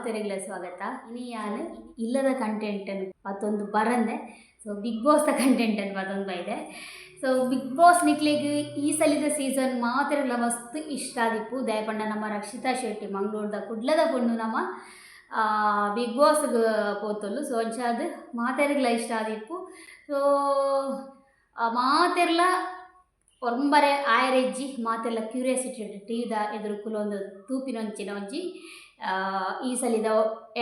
ಮಾತೆರೆಗ್ಲ ಸ್ವಾಗತ. ಇನಿ ಯಾನ್ ಇಲ್ಲದ ಕಂಟೆಂಟ್ ಮತ್ತೊಂದು ಬರಂದೆ. ಸೊ ಬಿಗ್ ಬಾಸ್ ಕಂಟೆಂಟ್ ಮತ್ತೊಂದು ಬೈದೆ. ಸೊ ಬಿಗ್ ಬಾಸ್ ನಿಕ್ಲೆಗ್ ಈ ಸಲಿದ ಸೀಸನ್ ಮಾತೆರೆಗ್ಲ ಮಸ್ತ್ ಇಷ್ಟ ಆದಿಪ್ಪು. ದಯಪಂಡ ನಮ್ಮ ರಕ್ಷಿತಾ ಶೆಟ್ಟಿ ಮಂಗಳೂರದ ಕುಡ್ಲದ ಪೊಣ್ಣು ನಮ್ಮ ಬಿಗ್ ಬಾಸ್ಗೆ ಪೋತೊಲ್ಲು. ಸೊ ಅಂಚಾದ್ ಮಾತೆರೆಗ್ಲ ಇಷ್ಟ ಆದಿಪ್ಪು. ಸೊ ಮಾತೆರ್ಲ ಒರ್ಂಬರೆ ಆಯರೆಜ್ಜಿ ಮಾತೆಲ್ಲ ಕ್ಯೂರಿಯಾಸಿಟಿ ಟಿವಿದ ಎದುರು ಕುಲೊಂದು ತೂಪಿನೊಂಚಿನ ಒಂಜಿ ಈ ಸಲಿದ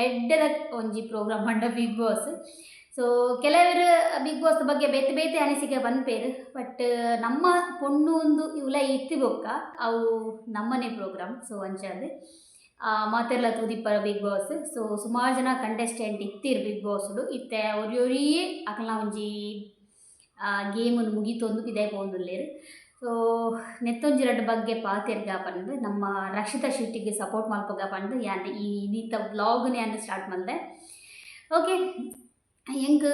ಎಡ್ಡದ ಒಂಜಿ ಪ್ರೋಗ್ರಾಮ್ ಪಂಡ ಬಿಗ್ ಬಾಸ್. ಸೊ ಕೆಲವರು ಬಿಗ್ ಬಾಸ್ ಬಗ್ಗೆ ಬೇತೆ ಬೇತೆ ಅನಿಸಿಕೆ ಬಂದ್ಪೇರು. ಬಟ್ ನಮ್ಮ ಪೊಣ್ಣು ಒಂದು ಇವುಲ ಇತ್ತಿ ಬೊಕ್ಕ ಅವು ನಮ್ಮನೆ ಪ್ರೋಗ್ರಾಮ್. ಸೊ ಅಂಚಾದ್ ಮಾತೆರ್ಲ ತೂದಿಪ್ಪರ ಬಿಗ್ ಬಾಸ್. ಸೊ ಸುಮಾರು ಜನ ಕಂಟೆಸ್ಟೆಂಟ್ ಇತ್ತಿರು ಬಿಗ್ ಬಾಸ್ಡು ಇತ್ತೆ ಒರಿಯೊರಿಯೇ ಅಕಲ್ನ ಒಂಜಿ ಗೇಮನ್ನು ಮುಗಿತೊಂದು ಪಿದಾಯ ಪೋಂದುಲ್ಲೇರು. ಸೊ ನೆತ್ತೊಂಜಿ ರಡ್ಡು ಬಗ್ಗೆ ಪಾತೆರ್ಗ ಪಂದು ನಮ್ಮ ರಕ್ಷಿತಾ ಶೆಟ್ಟಿಗೆ ಸಪೋರ್ಟ್ ಮಲ್ಪಗ ಪಂದು ಯಾನ್ ಈ ನೀತ ವ್ಲಾಗ್ನ ಯಾನ್ ಸ್ಟಾರ್ಟ್ ಮಾಡಿದೆ. ಓಕೆ ಹೆಂಗ್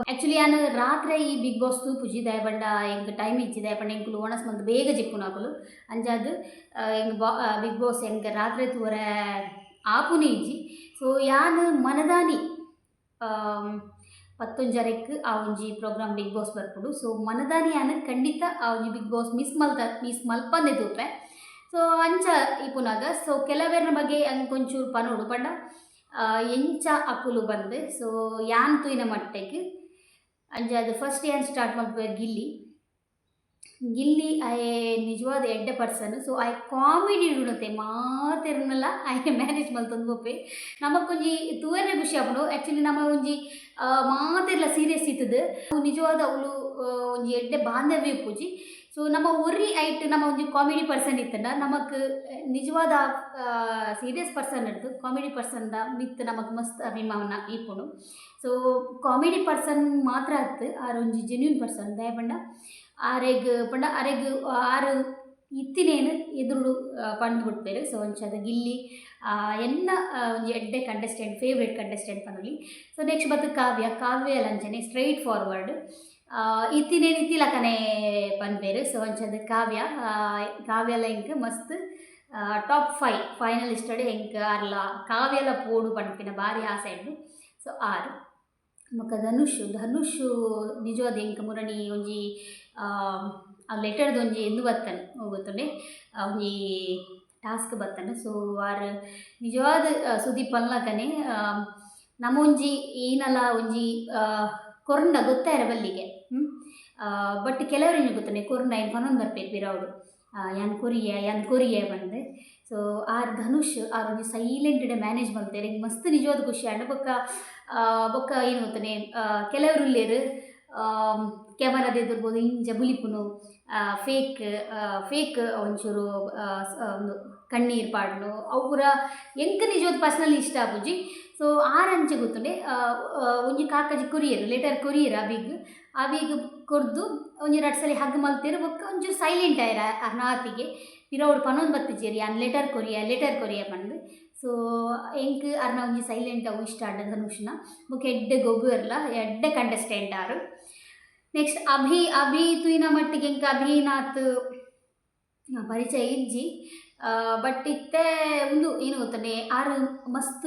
ಆ್ಯಕ್ಚುಲಿ ಯಾನ್ ರಾತ್ರಿ ಈ ಬಿಗ್ ಬಾಸ್ ತೂಪುಜಿ ದಯಪಂಡ ಹೆಂಗೆ ಟೈಮ್ ಇಚ್ಚಿ ದಯಪಂಡ ಹೆಂಗೆ ಓಣಸ್ ಮಂತ್ ಬೇಗ ಜಿಪ್ಪುನ ಆಪುಲು ಅಂಚಾದ್ ಹೆಂಗೆ ಬಿಗ್ ಬಾಸ್ ಹೆಂಗೆ ರಾತ್ರಿ ತೂರ ಆಪುನೇ ಇಜ್ಜಿ. ಸೊ ಯಾನ್ ಮನದಾನಿ ಪತ್ತೊಂಜರೆಕ್ ಆ ಒಂಜಿ ಪ್ರೋಗ್ರಾಮ್ ಬಿಗ್ ಬಾಸ್ ಬರ್ಪುಡು. ಸೊ ಮನದಾನಿ ಯಾನ್ ಖಂಡಿತ ಆ ಒಂಜಿ ಬಿಗ್ ಬಾಸ್ ಮಿಸ್ ಮಲ್ಪಂದೆ ತೂಪೆ. ಸೊ ಅಂಚ ಇಪ್ಪುನಾಗ ಸೊ ಕೆಲವೆರ್ನ ಬಗ್ಗೆ ಹಂಗೆ ಕೊಂಚೂರು ಪನೋಡು ಪಂಡ ಎಂಚ ಅಕುಲು ಬಂದು. ಸೊ ಯಾನ್ ತೂಯಿನ ಮಟ್ಟಕ್ಕೆ ಅಂಚಾದ್ ಫಸ್ಟ್ ಯಾನ್ ಸ್ಟಾರ್ಟ್ ಮಲ್ಪುವೆ ಗಿಲ್ಲಿ ಆಯೆ ನಿಜವಾದ ಎಡ್ಡ ಪರ್ಸನ್. ಸೊ ಆಯೆ ಕಾಮಿಡಿ ಉಣತೆ ಮಾತೆರ್ನಲ್ಲ ಆಯೆ ಮ್ಯಾನೇಜ್ ಮಲ್ತೊಂದು ಬೋಪೆ ನಮಕೊಂಜಿ ತೂವರೆ ಖುಷಿ ಆಪುಂಡು. ಆ್ಯಕ್ಚುಲಿ ನಮ್ಮ ಒಂಜಿ ಮಾತೆರ್ಲ ಸೀರಿಯಸ್ ಇತ್ತದು ನಿಜವಾದ ಅವಳು ಒಂಜಿ ಎಡ್ಡೆ ಬಾಂಧವ್ಯ ಪೂಜಿ. ಸೊ ನಮ್ಮ ಒರಿ ಐಟ್ ನಮ್ಮ ಒಂಜಿ ಕಾಮಿಡಿ ಪರ್ಸನ್ ಇತ್ತಂಡ ನಮಕ್ ನಿಜವಾದ ಸೀರಿಯಸ್ ಪರ್ಸನ್ ಇಡ್ದು ಕಾಮಿಡಿ ಪರ್ಸನ್ದ ಮಿತ್ ನಮಕ್ ಮಸ್ತ್ ಅಭಿಮಾನ ಇಪ್ಪುಂಡು. ಸೊ ಕಾಮಿಡಿ ಪರ್ಸನ್ ಮಾತ್ರ ಆತು ಆರು ಒಂಜಿ ಜೆನ್ಯೂನ್ ಪರ್ಸನ್ ದಯಪಂಡ ಆರೆಗ್ ಪಂಡ ಆರೆಗ್ ಆರು ಇತ್ತಿನೇನು ಎದುರು ಪಂಡು ಬಿಡ್ಪೇರು. ಸೊ ಅಂಚಾದ ಗಿಲ್ಲಿ ಎನ್ನ ಒಂಜಿ ಎಡ್ಡೆ ಕಂಟೆಸ್ಟೆಂಟ್ ಫೇವ್ರೇಟ್ ಕಂಟೆಸ್ಟೆಂಟ್ ಪನೊಲಿ. ಸೊ ನೆಕ್ಸ್ಟ್ ಬತ್ತು ಕಾವ್ಯ ಲಂಚನೆ ಸ್ಟ್ರೈಟ್ ಫಾರ್ವರ್ಡ್ ಇತ್ತಿನೇನು ಇತ್ತಿಲಕನೆ ಪನ್ಪೇರು. ಸೊ ಅಂಚಾದ ಕಾವ್ಯಲ ಹೆಂಗೆ ಮಸ್ತ್ ಟಾಪ್ 5 ಫೈನಲಿಸ್ಟಡ್ ಹೆಂಗೆ ಆರ್ಲ ಕಾವ್ಯಲ ಪೋಡು ಪನ್ಪಿನ ಭಾರಿ ಆಸೆ ಉಂಡು. ಸೊ ಆರು ಮೊಕ್ಕ ಧನುಷ್ ನಿಜವಾದ ಹೆಂಗೆ ಮುರಣಿ ಒಂಜಿ ಆ ಲೆಟರ್ದು ಒಂಜಿ ಎಂದು ಬತ್ತನು ಹೋಗುತ್ತಂಡೆ ಒಂಜಿ ಟಾಸ್ಕ್ ಬತ್ತನು. ಸೊ ಆರು ನಿಜವಾದ ಸುದೀಪ್ ಪನ್ಲಕನೆ ನಮ್ಮ ಒಂಜಿ ಏನಲ್ಲ ಒಂಜಿ ಕೊರ್ನ ಗೊತ್ತಾಯಿರ ಬಲ್ಲಿಗೆ ಬಟ್ ಕೆಲವರಿಗೆ ಗೊತ್ತಾನೆ ಕೊರ್ನ ಏನು ಪನೊಂದು ಬರ್ಪೇರು ಪಿರೌಡು ಯಾನ್ ಕೊರಿಯ ಬಂದು. ಸೊ ಆರು ಧನುಷ್ ಆರು ಒಂಜಿ ಸೈಲೆಂಟ್ ಮ್ಯಾನೇಜ್ ಮಾಡ್ತಾರೆ ಹಿಂಗೆ ಮಸ್ತ್ ನಿಜವಾದ ಖುಷಿ ಆಂಡ ಬೊಕ್ಕ ಏನು ಗೊತ್ತಾನೆ ಕೆಲವರು ಇಲ್ಲೇರು ಕ್ಯಾಮರಾದ ಎದುರ್ಬೋದು ಇಂಜ ಬುಲಿಪುನು ಫೇಕ್ ಒಂಚೂರು ಒಂದು ಕಣ್ಣೀರು ಪಾಡ್ನು ಅವರ ಎಂಕ ನಿಜವಾದ ಪರ್ಸ್ನಲಿ ಇಷ್ಟ ಆಪುಜಿ. ಸೊ ಆರಂಚೆ ಗೊತ್ತುಂಡೆ ಒಂಜಿ ಕಾಕಜಿ ಲೆಟರ್ ಕೊರಿಯರ್ ಆ ಬೀಗ್ ಕೊರ್ದು ಒಂಜಿ 2 ಸಲ ಹಗ್ ಮಲ್ತೇರು ಬೊಕ್ಕ ಒಂಚೂರು ಸೈಲೆಂಟ್ ಆಯ್ರ ನಾತಿಗೆ ಪಿರೌಡು ಪನೊಂದು ಬತ್ತಿಜೇರಿ ಯಾನ್ ಲೆಟರ್ ಕೊರಿಯ ಪಂದು. ಸೊ ಎಂಕ್ ಅರ್ನ ಒಂಜಿ ಸೈಲೆಂಟ್ ಅವು ಇಷ್ಟ ಆಡ ಧನುಷ್ನ ಬೊಕ್ಕ ಎಡ್ಡೆ ಗೊಬ್ಬುರ್ಲ ಎಡ್ಡೆ ಕಂಟೆಸ್ಟೆಂಟ್ ಆರು. ನೆಕ್ಸ್ಟ್ ಅಭಿ ತೂಯಿನ ಮಟ್ಟಿಗೆ ಎಂಕ ಅಭಿನಾಥ್ ಪರಿಚಯ ಇಜ್ಜಿ. ಬಟ್ ಇತ್ತೆ ಒಂದು ಏನು ಗೊತ್ತಾನೆ ಆರು ಮಸ್ತ್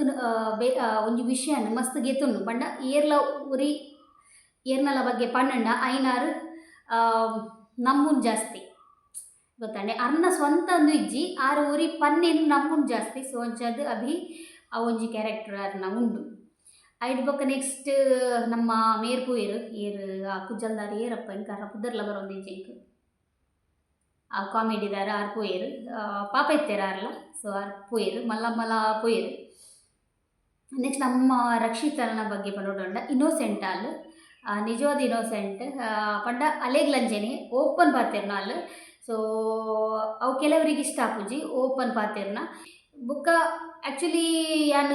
ಒಂಜಿ ವಿಷಯನ ಮಸ್ತ್ ಗೆತ್ತುಂಡು ಪಂಡ ಏರ್ನಲ ಬಗ್ಗೆ ಪನ್ನಂಡ ಐನಾರು ನಮ್ಮೂನ್ ಜಾಸ್ತಿ ಗೊತ್ತಾಂಡೆ ಅರ್ನ ಸ್ವಂತ ಒಂದು ಇಜ್ಜಿ ಆರು ಒರಿ ಪನ್ನೇನು ನಮ್ಮೂನ್ ಜಾಸ್ತಿ. ಸೊ ಅಂಚಾದ್ ಆ ಒಂಜಿ ಕ್ಯಾರೆಕ್ಟರ್ ಅರ್ನ ಉಂಡು ಐಡ್ ಬೊಕ್ಕ. ನೆಕ್ಸ್ಟ್ ನಮ್ಮ ಮೇರ್ಪುಯರು ಆ ಕುಜಲ್ದಾರ ಏರಪ್ಪ ಇಂಕಾರ ಪುದರ್ಲ ಬರೋಂದು ಇಂಚೆಂಕ್ ಆ ಕಾಮಿಡಿದಾರ ಆರು ಪೋಯರು ಪಾಪ ಇತ್ತೇರ ಆರ್ಲ. ಸೊ ಆರು ಪೋಯರು ಮಲ್ಲ ಪೋಯರು. ನೆಕ್ಸ್ಟ್ ನಮ್ಮ ರಕ್ಷಿತನ ಬಗ್ಗೆ ಪನೋಡಂಡ ಇನ್ನೋಸೆಂಟ್ ಆಲ್ ನಿಜವಾದ ಇನ್ನೋಸೆಂಟ್ ಪಂಡ ಅಲೆಗ್ಲಂಜನೆ ಓಪನ್ ಪಾತೆರ್ನ ಆಲ್. ಸೊ ಅವು ಕೆಲವರಿಗೆ ಇಷ್ಟ ಆಪುಜಿ ಓಪನ್ ಪಾತೆರ್ನ ಬೊಕ್ಕ. ಆ್ಯಕ್ಚುಲಿ ಯಾನ್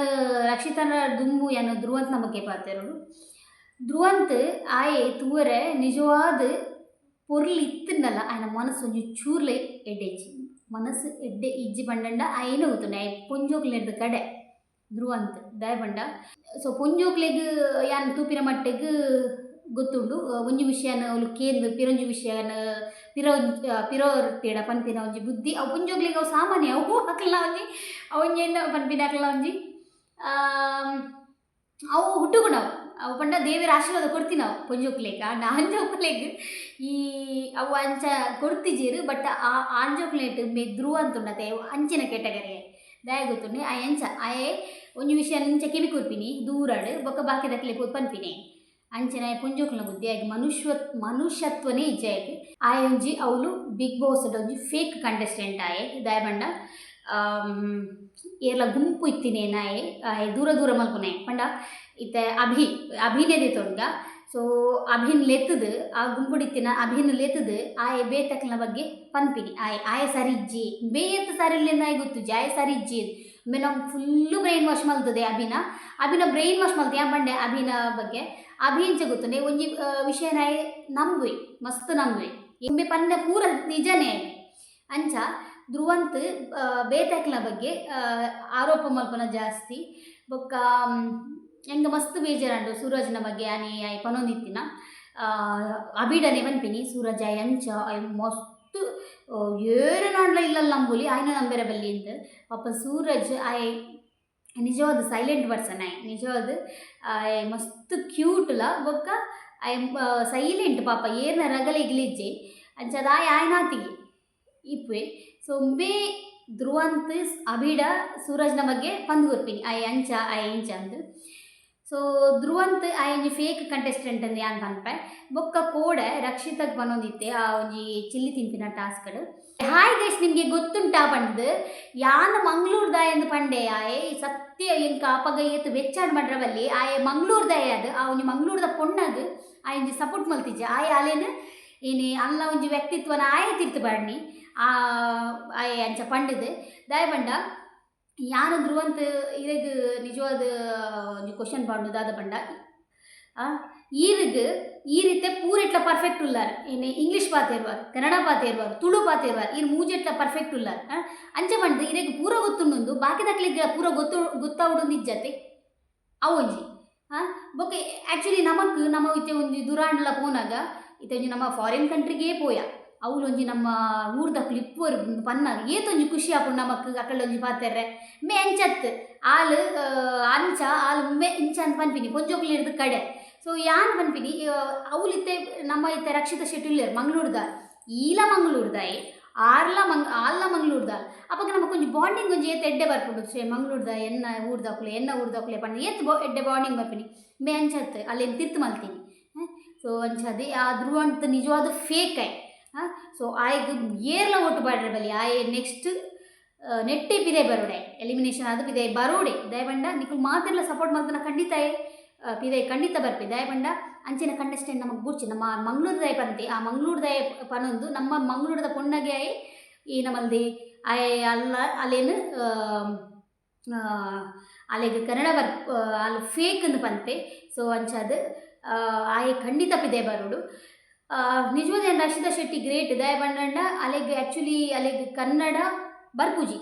ರಕ್ಷಿತನ ದುಂಬು ಯಾನು ಧ್ರುವಂತನ ಬಗ್ಗೆ ಪಾತೆರೋಡು ಧ್ರುವಂತ್ ಆಯೆ ತೂವರೆ ನಿಜವಾದ ಪೊರ್ಲು ಇತ್ತಿನಲ್ಲ ಆಯ್ನ ಮನಸ್ಸು ಒಂಜಿ ಚೂರ್ಲೆ ಎಡ್ಡೆ ಇಜ್ಜಿ ಮನಸ್ಸು ಎಡ್ಡೆ ಇಜ್ಜಿ ಪಂಡಂಡ ಆಯ್ನ ಗೊತ್ತುಂಡೆ ಆಯ್ ಪೊಂಜೋಕ್ಲೆಡ್ದು ಕಡೆ ಧ್ರುವಂತ್ ದಯಪಂಡ. ಸೊ ಪೊಂಜೋಕ್ಲೆಗ್ ಯಾನ್ ತೂಪಿನ ಮಟ್ಟಿಗೆ ಗೊತ್ತುಂಡು ಒಂಜಿ ವಿಷಯನ ಅವಳು ಕೇಂದ್ರ ಪಿರೊಂಜಿ ವಿಷಯನ ಪಿರೋರ್ತಿಡ ಪನ್ಪಿನ ಒಂಜಿ ಬುದ್ಧಿ ಅವು ಪೊಂಜೋಕ್ಲೆಗ್ ಅವು ಸಾಮಾನ್ಯ ಅವು ಅಕ್ಲ ಒಂಜಿ ಅವಂಜೇನು ಪನ್ಪಿನ ಅಕ್ಲ ಒಂಜಿ ಆಮ್, ಅವು ಹುಟ್ಟುಗು ನಾವು ಅವು ಪಂಡ ದೇವರ ಆಶೀರ್ವಾದ ಕೊಡ್ತೀವಿ ನಾವು ಪೊಂಜೋಕ್ಲೆಗ್ ಆಂಡ ಆಂಜೋಕ್ಲೆಗ್ ಈ ಅವು ಅಂಚ ಕೊಡ್ತಿಜೀರು ಬಟ್ ಆ ಆಂಜೋಕ್ಲೇಟ್ ಧ್ರುವ ಅಂತ ಉಂಡತೆ ಅಂಚಿನ ಕೆಟಗರಿ ದಯ ಗೊತ್ತುಂಡೆ ಆ ಎಂಚ ಆಯೆ ಒಂಜಿ ವಿಷಯ ಇಂಚ ಕಿವಿ ಕೊರ್ಪಿನಿ ದೂರಾಡು ಬೊಕ್ಕ ಬಾಕಿ ದಕ್ಲೆ ಪನ್ಪಿನಿ ಅಂಚನೆ ಪುಂಜೋಕ್ಲ ಬುದ್ಧಿ ಆಗಿ ಮನುಷ್ಯತ್ವನೇ ಇಜ್ಜಾಯ್ ಆಯ ಒಂಜಿ ಅವಳು ಬಿಗ್ ಬಾಸ್ ಒಂಜಿ ಫೇಕ್ ಕಂಟೆಸ್ಟೆಂಟ್ ಆಯೆ ದಯ ಬಂಡ ಏರ್ಲ ಗುಂಪು ಇತ್ತಿನೇನಾಯೆ ದೂರ ದೂರ ಮಲ್ಪುನಾಯೆ ಪಂಡ ಇತ್ತ ಅಭಿನಯದೇ ತೊಡ್ಗ ಸೊ ಅಭಿನ್ ಲೆತ್ತದು ಆ ಗುಂಪುಡಿತ್ತಿನ ಅಭಿನ್ ಲೆತ್ತದು ಆಯ ಬೇತಕ್ಲ ಬಗ್ಗೆ ಪನ್ಪಿನಿ ಆಯ ಸರಿಜ್ಜಿ ಬೇತ್ ಸರಿಲ್ಲ ಗೊತ್ತು ಜಾಯ ಸರಿಜ್ಜಿ ಒಮ್ಮೆ ನಾವು ಫುಲ್ಲು ಬ್ರೈನ್ ವಾಶ್ ಮಲ್ತದೆ ಅಭಿನ ಬ್ರೈನ್ ವಾಶ್ ಮಲ್ತು ಯಾ ಬಂಡೆ ಅಭಿನ ಬಗ್ಗೆ ಅಭಿಂಚ ಗೊತ್ತುಂಡೆ ಒಂಜಿ ವಿಷಯ ನಾಯಿ ನಂಬುವೆ ಮಸ್ತ್ ನಂಬುವೆ ಒಮ್ಮೆ ಪನ್ನ ಪೂರ ನಿಜನೇ ಅಂಚ ಧ್ರುವಂತ್ ಬೇತಾಕ್ಲ ಬಗ್ಗೆ ಆರೋಪ ಮಲ್ಪನ ಜಾಸ್ತಿ ಬೊಕ್ಕ ಹೆಂಗೆ ಮಸ್ತ್ ಬೇಜಾರಂಡು ಸೂರಜ್ನ ಬಗ್ಗೆ ಆನೆ ಪನೊಂದಿತ್ತಿನ ಅಬಿಡನೆ ಪನ್ಪಿನಿ ಸೂರಜ್ ಅಂಚ ಮಸ್ತ್ ಏರು ನಾಡ್ಲ ಇಲ್ಲಲ್ಲ ನಂಬುಲಿ ಆಯ್ನ ನಂಬೇರೆ ಬಲ್ಲಿ ಅಂತ ಪಾಪ ಸೂರಜ್ ನಿಜವಾದ ಸೈಲೆಂಟ್ ಪರ್ಸನ್ ನಿಜವಾದ ಮಸ್ತ್ ಕ್ಯೂಟ್ಲ ಬೊಕ್ಕ ಸೈಲೆಂಟ್ ಪಾಪ ಏರ್ನ ರಗಲೆ ಇಗ್ಲಿಜ್ಜೆ ಅಂಚದ ಆಯ್ನಾತಿಗೆ ಇಪ್ಪೆ ಸೊ ಒಮ್ಮೆ ಧ್ರುವಂತ್ ಅಭಿಡ ಸೂರಜ್ನ ಬಗ್ಗೆ ಪಂದು ಕೊರ್ಪಿನಿ ಅಂಚ ಎಂಚ ಅಂದು ಸೊ ಧ್ರುವಂತ್ ಒಂಜಿ ಫೇಕ್ ಕಂಟೆಸ್ಟೆಂಟ್ ಅಂದು ಯಾನ್ ಪನ್ಪೆ ಬೊಕ್ಕ ಕೋಡೆ ರಕ್ಷಿತಗ್ ಪನೊಂದಿತ್ತೆ ಆ ಒಂಜಿ ಚಿಲ್ಲಿ ತಿಂಪಿನ ಟಾಸ್ಕ್ಡ್ ಹಾಯ್ ಗೈಸ್ ನಿಮಗೆ ಗೊತ್ತುಂಟಾ ಪಂಡ್ ಯಾನ್ ಮಂಗ್ಳೂರ್ದಾಯ ಎಂದು ಪಂಡೆ ಸತ್ಯ ಎಂಕ ಅಪಗ ಏತು ವೆಚ್ಚಾಡ್ ಮಾಡ್ರವಲ್ಲಿ ಮಂಗ್ಳೂರ್ದಾಯ ಅದು ಆ ಒಂಜಿ ಮಂಗ್ಳೂರ್ದ ಪೊಣ್ಣಗ್ ಒಂಜಿ ಸಪೋರ್ಟ್ ಮಲ್ತಿಜ್ಜೆ ಅಲೇನು ಏನೇ ಅಲ್ಲ ಒಂಜಿ ವ್ಯಕ್ತಿತ್ವನ ತಿರ್ತು ಬಾಡ್ನಿ ಅಂಚ ಪಂಡದು ದಯ ಪಂಡ ಯಾನು ಧ್ರುವಂತ್ ಇರಗ್ ನಿಜವಾದ ಒಂಜಿ ಕ್ವಶನ್ ಪಾಂಡು ದಾದ ಪಂಡ ಈರಿತ್ತೆ ಪೂರೆಟ್ಲ ಪರ್ಫೆಕ್ಟ್ ಉಲ್ಲಾರ್ ಏನೇ ಇಂಗ್ಲೀಷ್ ಪಾತೇರ್ವಾರ್ ಕನ್ನಡ ಪಾತೇರ್ವಾರ್ ತುಳು ಪಾತೇರ್ವಾರ್ ಈರು ಮೂಜೆಟ್ಲ ಪರ್ಫೆಕ್ಟ್ ಉಲ್ಲಾರ್ ಅಂಚ ಪಂಡು ಇರಗ್ ಪೂರ ಗೊತ್ತುಂಡು ಬಾಕಿ ದಕ್ಲಿಗೆ ಪೂರ ಗೊತ್ತಾವೊಂದು ಇಜ್ಜತೆ ಅವೊಂಜಿ ಬೊಕ್ಕ ಆ್ಯಕ್ಚುಲಿ ನಮ್ಮ ಇತ್ತೆ ಒಂಜಿ ದುರಾಂಡ್ಲ ಪೋನಾಗ ಇತ್ತೆ ಒಂಜಿ ನಮ್ಮ ಫಾರಿನ್ ಕಂಟ್ರಿಗೆ ಪೋಯ ಅವಳು ಒಂಜಿ ನಮ್ಮ ಊರ್ದಕ್ಲು ಇಪ್ಪುವರು ಪನ್ನಾಗ ಏತೊಂಜಿ ಖುಷಿ ಆಪುಂಡು ನಮಕ್ ಅಕಲ್ಡೊಂಜಿ ಪಾತೆರ್ರೆ ಮೇ ಎಂಚತ್ ಅಂಚ ಮೇ ಇಂಚ ಅಂತ ಪನ್ಪಿನಿ ಪೊಂಜೋಕ್ಲು ಹಿಡ್ದು ಕಡೆ ಸೊ ಯಾನ್ ಪನ್ಪಿನಿ ಅವಳು ಇತ್ತೆ ನಮ್ಮ ಇತ್ತೆ ರಕ್ಷಿತ ಶೆಟ್ಟಿ ಉಳ್ಳೇರು ಮಂಗ್ಳೂರ್ದ ಈಲ ಮಂಗ್ಳೂರ್ದಾಯೆ ಆಲ್ಲ ಮಂಗ್ಳೂರ್ದ ಅವಾಗ ನಮಗೆ ಒಂಜಿ ಬಾಂಡಿಂಗ್ ಒಂಜಿ ಏತ್ ಎಡ್ಡೆ ಬರ್ಪುಂಡು ಮಂಗ್ಳೂರ್ದ ಎನ್ನ ಊರ್ದಕ್ಲೆ ಪಂಡ ಏತ್ ಎಡ್ಡೆ ಬಾಂಡಿಂಗ್ ಬರ್ಪಿನಿ ಮೇ ಅಂಚತ್ ಅಲ್ಲೇನು ತಿರ್ತು ಮಲ್ತೀನಿ ಸೊ ಅಂಚದೆ ಆ ಧ್ರುವಂತ್ ನಿಜವಾದ ಫೇಕ್ ಸೊ ಏರ್ಲ ಒಟ್ಟು ಬಾಡ್ರೆ ಬಲಿ ನೆಕ್ಸ್ಟ್ ನೆಟ್ಟೆ ಪಿದೆ ಬರೋಡೆ ಎಲಿಮಿನೇಷನ್ ಆದ ಪಿದೆ ಬರೋಡೆ ದಯಪಂಡ ನಿಖಲ್ ಮಾತೆಲ್ಲ ಸಪೋರ್ಟ್ ಮಾಡ್ತಾನೆ ಖಂಡಿತ ಪಿದೆ ಖಂಡಿತ ಬರ್ಪಿ ದಯಪಂಡ ಅಂಚಿನ ಕಂಟೆಸ್ಟೆಂಟ್ ನಮಗೆ ಬುಡ್ಚಿ ನಮ್ಮ ಮಂಗ್ಳೂರ್ದಾಯ ಪಂತೆ ಆ ಮಂಗ್ಳೂರ್ದಾಯ ಪನೊಂದು ನಮ್ಮ ಮಂಗ್ಳೂರದ ಪೊಣ್ಣಗೆ ಈ ನಮ್ಮಲ್ದಿ ಅಲ್ಲ ಅಲ್ಲೇನು ಅಲ್ಲಿಗೆ ಕನ್ನಡ ಅಲ್ಲಿ ಫೇಕ್ ಅಂದು ಪಂತೆ ಸೊ ಅಂಚದು ಖಂಡಿತ ಪಿದೆ ಬರೋಡು ನಿಜವಾದ ರಕ್ಷಿತಾ ಶೆಟ್ಟಿ ಗ್ರೇಟ್ ದಯ ಬಂಡ ಅಲೆಗ್ ಆ್ಯಕ್ಚುಲಿ ಅಲೆಗ್ ಕನ್ನಡ ಬರ್ಪುಜಿ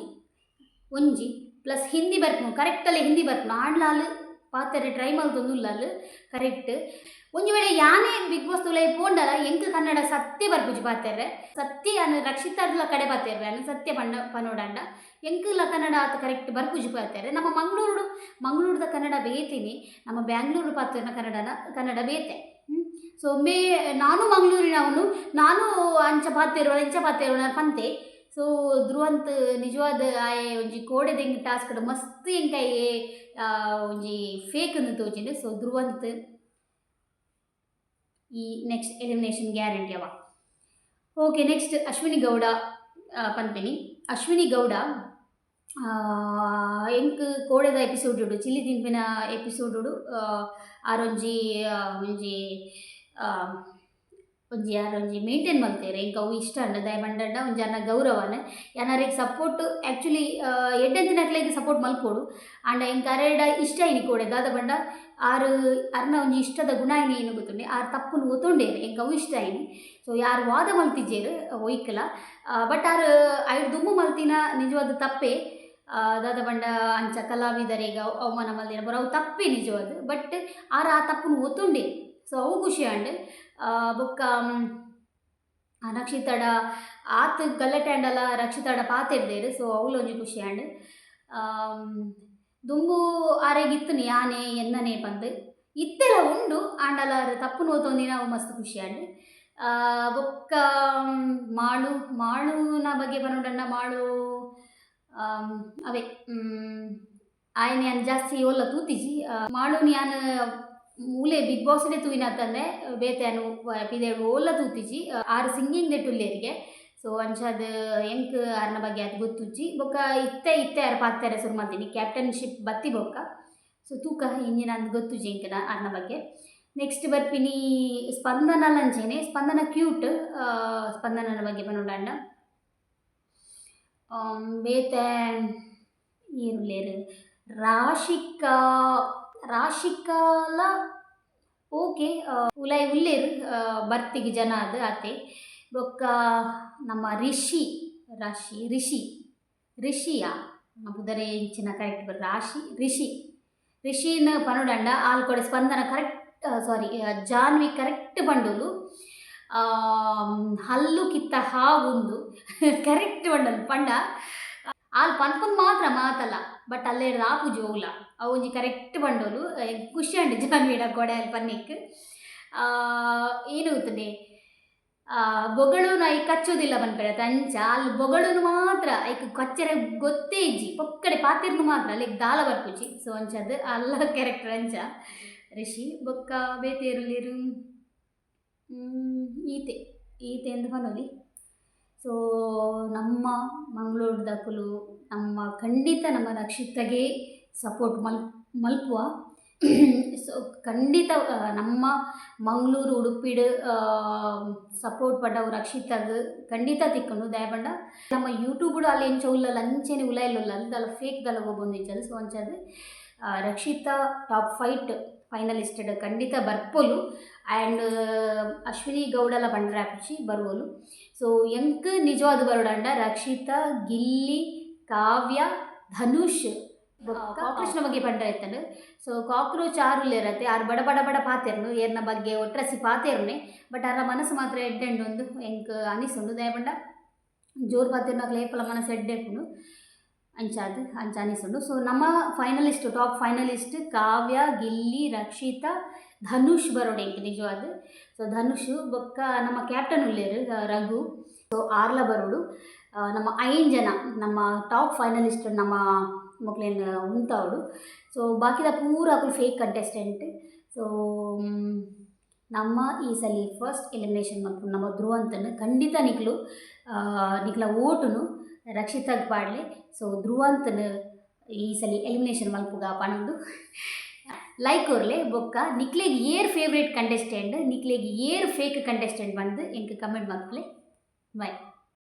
ಒಂಜಿ ಪ್ಲಸ್ ಹಿಂದಿ ಬರ್ಪುನು ಕರೆಕ್ಟಲ್ಲೇ ಹಿಂದಿ ಬರ್ಪುನು ಆಡ್ಲಾಲು ಪಾತ್ರೆ ಟ್ರೈ ಮಲ್ತೊಂದುಲ್ಲಾಲು ಕರೆಕ್ಟ್ ಒಂಜಿ ವೇಳೆ ಯಾನೇ ಬಿಗ್ ಬಾಸ್ ತುಲೆ ಪೋಂಡಲ ಎಂಕ್ ಕನ್ನಡ ಸತ್ಯ ಬರ್ಪುಜಿ ಪಾತೆರ್ರೆ ಸತ್ಯ ಯಾನು ರಕ್ಷಿತಾಡ್ಲ ಕಡೆ ಪಾತೆರ್ರೆ ಅನ್ನು ಸತ್ಯ ಪನೋಡಂಡ ಎಂಕ್ಲ ಕನ್ನಡ ಆತ ಕರೆಕ್ಟ್ ಬರ್ಪುಜಿ ಪಾತೆರ್ರೆ ನಮ್ಮ ಮಂಗಳೂರದ ಕನ್ನಡ ಬೇತೀನಿ ನಮ್ಮ ಬ್ಯಾಂಗ್ಳೂರು ಪಾತ್ರೆನ ಕನ್ನಡ ಬೇತೆ ಸೊ ನಾನು ಮಂಗಳೂರಿನವನು ನಾನು ಇಂಚ ಪಾತೆರುವ ಪಂತೆ ಸೊ ಧ್ರುವಂತ್ ನಿಜವಾದ ಒಂಜಿ ಕೋಡೆದೆಂಗ್ ಟಾಸ್ಕ್ ಮಸ್ತ್ ಎಂಕಾಯಿ ಒಂಜಿ ಫೇಕ್ ಅನ್ನು ತೋಚಿಂಡು ಸೊ ಧ್ರುವಂತ್ ಈ ನೆಕ್ಸ್ಟ್ ಎಲಿಮಿನೇಷನ್ ಗ್ಯಾರಂಟಿ ಅವ ಓಕೆ ನೆಕ್ಸ್ಟ್ ಅಶ್ವಿನಿ ಗೌಡ ಪನ್ಪೆನಿ ಅಶ್ವಿನಿ ಗೌಡ ಎಂಕ್ ಕೋಡೆದ ಎಪಿಸೋಡ್ ಚಿಲ್ಲಿ ತಿಂಪಿನ ಎಪಿಸೋಡ್ ಆರೊಂಜಿ ಒಂಜಿ ಮೇಂಟೈನ್ ಮಲ್ತೇರೆ ಎಂಕ್ ಅವು ಇಷ್ಟ ಅಂಡ ದಯ ಬಂಡ ಒಂಜಿ ಅನ್ನ ಗೌರವನ ಯಾನರಿಗೆ ಸಪೋರ್ಟ್ ಆ್ಯಕ್ಚುಲಿ ಎಡ್ಡೆಂತಿನಕ್ಲೆಗ್ ಸಪೋರ್ಟ್ ಮಲ್ಪೋಡು ಆಂಡ ಎಂಕ್ ಅರೆಡ ಇಷ್ಟ ಇನಿ ಕೋಡೆ ದಾದ ಬಂಡ ಅರ್ನ ಒಂಜಿ ಇಷ್ಟದ ಗುಣ ಏನು ಗೊತ್ತುಂಡೆ ತಪ್ಪುನು ಒತ್ತೊಂಡೇರು ಎಂಕ್ ಅವು ಇಷ್ಟ ಇನಿ ಸೊ ಯಾರು ವಾದ ಮಲ್ತಿಜ್ಜೇರು ಒಯ್ಕಲ ಬಟ್ ದುಮ್ಮು ಮಲ್ತಿನ ನಿಜವಾದ ತಪ್ಪೇ ದಾದ ಬಂಡ ಅಂಚ ಕಲಾವಿದರಿಗೆ ಅವಮಾನ ಮಲ್ದಿನ ಬರೋ ಅವು ತಪ್ಪೇ ನಿಜವಾದ ಬಟ್ ಆ ತಪ್ಪುನು ಒತ್ತೊಂಡೇ ಸೊ ಅವು ಖುಷಿ ಅಂಡ್ ಬೊಕ್ಕ ರಕ್ಷಿತಾಡ ಆತ ಗಲ್ಲಟೆ ಅಂಡಲ ರಕ್ಷಿತಾಡ ಪಾತೆರ್ದೇರು ಸೊ ಅವಳು ಒಂಜಿ ಖುಷಿ ಅಂಡ್ ದುಂಬು ಆರೆಗಿತ್ತು ಯಾನೆ ಎನ್ನನೆ ಬಂದು ಇತ್ತೆಲ ಉಂಡು ಆಂಡಲಾರು ತಪ್ಪು ನೋತೊಂದಿನ ಅವು ಮಸ್ತ್ ಖುಷಿ ಆಂಡ್ ಬೊಕ್ಕ ಮಾಳು ಮಾಳುನ ಬಗ್ಗೆ ಪನೊಡನ್ನ ಮಾಳು ಅವೇ ಆಯ್ನ ಯಾನ್ ಜಾಸ್ತಿ ಒಲ್ಲ ತೂತಿಜಿ ಮಾಳುನಿ ಯಾನ್ ಮೂಲೆ ಬಿಗ್ ಬಾಸ್ಡೆ ತೂಯಿನತ್ತಂದೆ ಬೇತೆನು ಪಿದೆಡು ಒಲ್ಲ ತೂತಿಜಿ ಆರು ಸಿಂಗಿಂಗ್ ದೆಟ್ಟುಲ್ಲೇರಿಗೆ ಸೊ ಅಂಚಾದ ಎಂಕ್ ಅರ್ನ ಬಗ್ಗೆ ಅದು ಗೊತ್ತುಜ್ಜಿ ಬೊಕ್ಕ ಇತ್ತೆ ಯಾರು ಪಾತ್ತಾರೆ ಶುರು ಮಾಡ್ತೀನಿ ಕ್ಯಾಪ್ಟನ್ಶಿಪ್ ಬತ್ತಿ ಬೊಕ್ಕ ಸೊ ತೂಕ ಇಂಜಿನ ಅದು ಗೊತ್ತುಜ್ಜಿ ಎಂಕನ ಅರ್ನ ಬಗ್ಗೆ ನೆಕ್ಸ್ಟ್ ಬರ್ಪಿನಿ ಸ್ಪಂದನ ಲಂಚೇನೆ ಸ್ಪಂದನ ಕ್ಯೂಟ್ ಸ್ಪಂದನನ ಬಗ್ಗೆ ಪನೊಡಂಡ ಬೇತೆ ಏನುಲ್ಲೇರು ರಾಶಿಕಾ ರಾಶಿಕಾಲ ಓಕೆ ಉಲಾಯ್ ಉಲ್ಲೇರು ಬರ್ತಿಗೆ ಜನ ಅದು ಆತೆ ಬೊಕ್ಕ ನಮ್ಮ ರಿಷಿಯಾ ನಮ್ಮದರೆ ಇಂಚಿನ ಕರೆಕ್ಟ್ ಬರ್ ರಿಷಿನ ಪನೊಡಂಡ ಆಲ್ ಕೊಡೆ ಸ್ಪಂದನ ಕರೆಕ್ಟ್ ಸಾರಿ ಜಾನ್ವಿ ಕರೆಕ್ಟ್ ಪಂಡುಲು ಹಲ್ಲು ಕಿತ್ತ ಹಾವುಂದು ಕರೆಕ್ಟ್ ಪಂಡಲು ಪಂಡ ಆಲ್ ಪನ್ಪುನ್ ಮಾತ್ರ ಮಾತಲ್ಲ ಬಟ್ ಅಲ್ಲೇ ರಾಪು ಜೋವುಲ ಅವು ಒಂಜಿ ಕರೆಕ್ಟ್ ಪಂಡೋಲು ಖುಷಿ ಅಂಡು ಜಾನ್ವಿಡ ಕೊಡೆ ಅಲ್ಲಿ ಪನ್ನಿಕ್ ಏನು ಗೊತ್ತುಂಡೆ ಬೊಗಳು ಐ ಕಚ್ಚೋದಿಲ್ಲ ಪನ್ಪೆರತ್ತೆ ಅಂಚ ಅಲ್ಲಿ ಬೊಗಳು ಮಾತ್ರ ಐಕ್ ಕಚ್ಚರೆ ಗೊತ್ತೇ ಇಜ್ಜಿ ಪೊಕ್ಕಡೆ ಪಾತಿರ್ನು ಮಾತ್ರ ಅಲ್ಲಿ ದಾಲ ಬರ್ಪುಜಿ ಸೊ ಅಂಚದು ಅಲ್ಲ ಕ್ಯಾರೆಕ್ಟರ್ ಅಂಚ ರಿಷಿ ಬೊಕ್ಕ ಬೇತೇರುಲ್ಲಿರು ಈತೆ ಎಂದು ಪನೊಲಿ ಸೊ ನಮ್ಮ ಮಂಗಳೂರು ದಕ್ಕಲು ಖಂಡಿತ ನಮ್ಮ ರಕ್ಷಿತಗೆ ಸಪೋರ್ಟ್ ಮಲ್ಪುವ ಸೊ ಖಂಡಿತ ನಮ್ಮ ಮಂಗಳೂರು ಉಡುಪಿಡ್ ಸಪೋರ್ಟ್ ಪಡ್ಡವು ರಕ್ಷಿತಗೆ ಖಂಡಿತ ತಿಕ್ಕೊಂಡು ದಯಪಂಡ ನಮ್ಮ ಯೂಟ್ಯೂಬ್ ಅಲ್ಲಿ ಎಂಚ ಉಲ್ಲಲ್ಲ ಅಂಚೆನೆ ಉಲಾಯಿಲ್ಲ ಅಲ್ದಲ್ಲ ಫೇಕ್ ದಲ್ಲ ಹೋಗ್ಬಂದಿಜ್ಜದು ಸೊ ಅಂಚದು ರಕ್ಷಿತಾ ಟಾಪ್ 5 ಫೈನಲಿಸ್ಟೆಡ್ ಖಂಡಿತ ಬರ್ಪೊಲು ಆ್ಯಂಡ್ ಅಶ್ವಿನಿ ಗೌಡಲ ಬಂಡ್ರಾಪಿಚಿ ಬರ್ವೋಲು ಸೊ ಎಂಕ್ ನಿಜವಾದ ಬರೋಡಂಡ ರಕ್ಷಿತಾ ಗಿಲ್ಲಿ ಕಾವ್ಯ ಧನುಷ್ ಕಾಕ್ರೋಚ್ನ ಬಗ್ಗೆ ಪಂಡ ಇತ್ತಂಡು ಸೊ ಕಾಕ್ರೋಚ್ ಆರುಲ್ಲೇರತ್ತೆ ಆರು ಬಡ ಬಡ ಬಡ ಪಾತೆರ್ನು ಏರ್ನ ಬಗ್ಗೆ ಒಟ್ರಸಿ ಪಾತೆರ್ನೆ ಬಟ್ ಅರ ಮನಸ್ಸು ಮಾತ್ರ ಎಡ್ಡೆಂಡು ಒಂದು ಎಂಕ್ ಅನಿಸುಂಡು ದಯಪಂಡ ಜೋರು ಪಾತೆರ್ನಾಗ ಲೇಪಲ ಮನಸ್ಸು ಎಡ್ಡೆಪ್ಪುಂಡು ಅಂಚ ಅನಿಸುಂಡು ಸೊ ನಮ್ಮ ಫೈನಲಿಸ್ಟ್ ಟಾಪ್ ಫೈನಲಿಸ್ಟ್ ಕಾವ್ಯ ಗಿಲ್ಲಿ ರಕ್ಷಿತಾ ಧನುಷ್ ಬರೋಡು ಎಂಕ್ ನಿಜವಾದ ಸೊ ಧನುಷ್ ಬೊಕ್ಕ ನಮ್ಮ ಕ್ಯಾಪ್ಟನ್ ಉಲ್ಲೇರು ರಘು ಸೊ ಆರ್ಲ ಬರೋಡು ನಮ್ಮ 5 ಜನ ನಮ್ಮ ಟಾಪ್ ಫೈನಲಿಸ್ಟ್ ನಮ್ಮ ಮಕ್ಳೇನು ಉಂತವಡು ಸೊ ಬಾಕಿದ ಪೂರ ಫೇಕ್ ಕಂಟೆಸ್ಟೆಂಟ್ ಸೊ ನಮ್ಮ ಈ ಸಲ ಫಸ್ಟ್ ಎಲಿಮಿನೇಷನ್ ಮತ್ತು ನಮ್ಮ ಧ್ರುವಂತನ ಖಂಡಿತ ನಿಕ್ಲ ಓಟುನು ರಕ್ಷಿತಾಗ್ ಪಾಡ್ಲೆ ಸೊ ಧ್ರುವಂತನ ಈ ಸಲ ಎಲಿಮಿನೇಷನ್ ಮಲ್ಪುಗ ಪನೊಂದು ಲೈಕ್ ಓರ್ಲೆ ಬೊಕ್ಕ ನಿಕ್ಲೆಗ್ ಏರ್ ಫೇವ್ರೇಟ್ ಕಂಟೆಸ್ಟೆಂಟ್ ನಿಕ್ಲೆಗ್ ಏರ್ ಫೇಕ್ ಕಂಟೆಸ್ಟೆಂಟ್ ಬಂದು ಎಂಕ್ ಕಮೆಂಟ್ ಮಲ್ಪಲೆ ಬೈ.